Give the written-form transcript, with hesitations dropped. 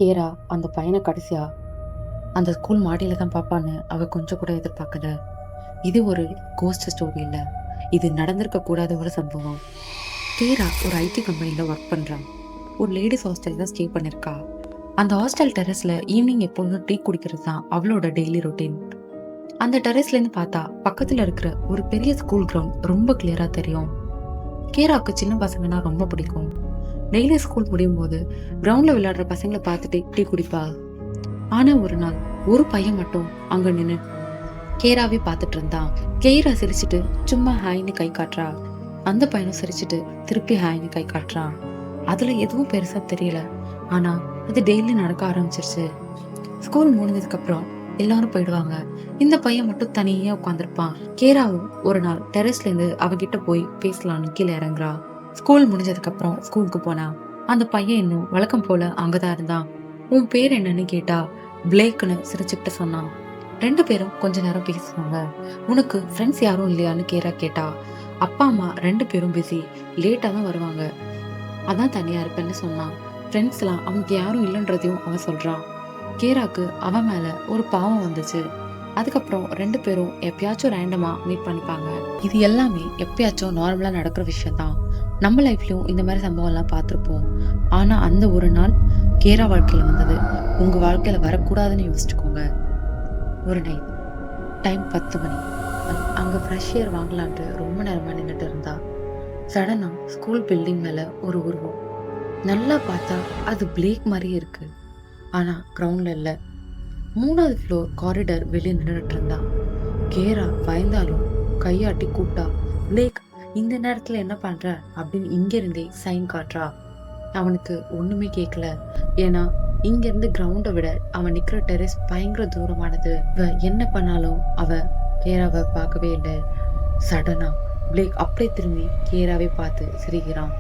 கேரா அந்த பையனை கடைசியா அந்த ஸ்கூல் மாடியில தான் பாப்பான்னு அவ கொஞ்சம் கூட எதிர்பார்க்கல. இது ஒரு கோஸ்ட் ஸ்டோரி இல்ல. இது நடந்திருக்க கூடாத ஒரு சம்பவம். கேரா ஒரு ஐடி கம்பெனில ஒர்க் பண்றா. ஒரு லேடிஸ் ஹாஸ்டல் தான் ஸ்டே பண்ணிருக்கா. அந்த ஹாஸ்டல் டெரஸ்ல ஈவினிங் எப்பொழுதும் டீ குடிக்கிறது தான் அவளோட டெய்லி ரொட்டீன். அந்த டெரஸ்ல இருந்து பார்த்தா பக்கத்துல இருக்கிற ஒரு பெரிய ஸ்கூல் கிரவுண்ட் ரொம்ப கிளியரா தெரியும். கேராவுக்கு சின்ன பசங்கன்னா ரொம்ப பிடிக்கும். டெய்லி ஸ்கூல் முடியும் போது கிரவுண்ட்ல விளையாடுற பசங்களை பார்த்துட்டு டீ குடிப்பா. ஆனா ஒரு நாள் ஒரு பையன் மட்டும் அங்க நின்னு கேராவே பார்த்துட்டு இருந்தான். கேரா சிரிச்சிட்டு சும்மா ஹாய்னு கை காட்டுறா. அந்த பையனும் சிரிச்சிட்டு திருப்பி ஹாய்னு கை காட்டுறான். அதுல எதுவும் பெருசா தெரியல. ஆனா அது டெய்லி நடக்க ஆரம்பிச்சிருச்சு. ஸ்கூல் முடிஞ்சதுக்கு அப்புறம் எல்லாரும் போயிடுவாங்க. இந்த பையன் மட்டும் தனியா உட்காந்துருப்பான். கேராவும் ஒரு நாள் டெரஸ்ல இருந்து அவகிட்ட போய் பேசலாம்னு கீழே இறங்குறா. ஸ்கூல் முடிஞ்சதுக்கு அப்புறம் ஸ்கூலுக்கு போனா அந்த பையன் இன்னும் வழக்கம் போல அங்கதான் இருந்தான். உன் பேர் என்னன்னு கேட்டா பிளேக்னு சிரிச்சுக்கிட்டு சொன்னான். ரெண்டு பேரும் கொஞ்ச நேரம் பேசுவாங்க. உனக்கு ஃப்ரெண்ட்ஸ் யாரும் இல்லையான்னு கேரா கேட்டா. அப்பா அம்மா ரெண்டு பேரும் பிஸி, லேட்டா தான் வருவாங்க, அதான் தனியா இருப்பேன்னு சொன்னான். ஃப்ரெண்ட்ஸ் எல்லாம் அவனுக்கு யாரும் இல்லைன்றதையும் அவன் சொல்றான். கேராக்கு அவன் மேல ஒரு பாவம் வந்துச்சு. அதுக்கப்புறம் ரெண்டு பேரும் எப்பயாச்சும் ரேண்டமா மீட் பண்ணிப்பாங்க. இது எல்லாமே எப்பயாச்சும் நார்மலா நடக்கிற விஷயம் தான். நம்ம லைஃப்லயும் இந்த மாதிரி சம்பவம் எல்லாம் பார்த்துருப்போம். ஆனா அந்த ஒரு நாள் கேரா வாழ்க்கையில வந்தது உங்க வாழ்க்கையில வரக்கூடாதுன்னு யோசிச்சுக்கோங்க. ஒரு நைட் டைம் 10 மணி. அங்க ஃப்ரெஷ் ஏர் வாங்கலான்ட்டு ரொம்ப நேரமா நின்றுட்டு இருந்தா. சடனா ஸ்கூல் பில்டிங் மேல ஒரு உருவம். நல்லா பார்த்தா அது பிளேக் மாதிரியே இருக்கு. ஆனா கிரவுண்ட்ல இல்ல. 3வது ஃப்ளோர் காரிடர் வெளியே நின்றுட்டு இருந்தா. கேரா பயந்தாலும் கையாட்டி கூப்பிட்டா. பிளேக், இந்த நேரத்துல என்ன பண்ற அப்படின்னு இங்க இருந்தே சைன் காட்டுறா. அவனுக்கு ஒண்ணுமே கேட்கல. ஏன்னா இங்க இருந்து கிரவுண்டை விட அவன் நிக்கிற டெரஸ் பயங்கர தூரமானது. என்ன பண்ணாலும் அவ கேராவை பார்க்கவே இல்லை. சடனா பிளேக் அப்படியே திரும்பி கேராவே பார்த்து சிரிக்கிறான்.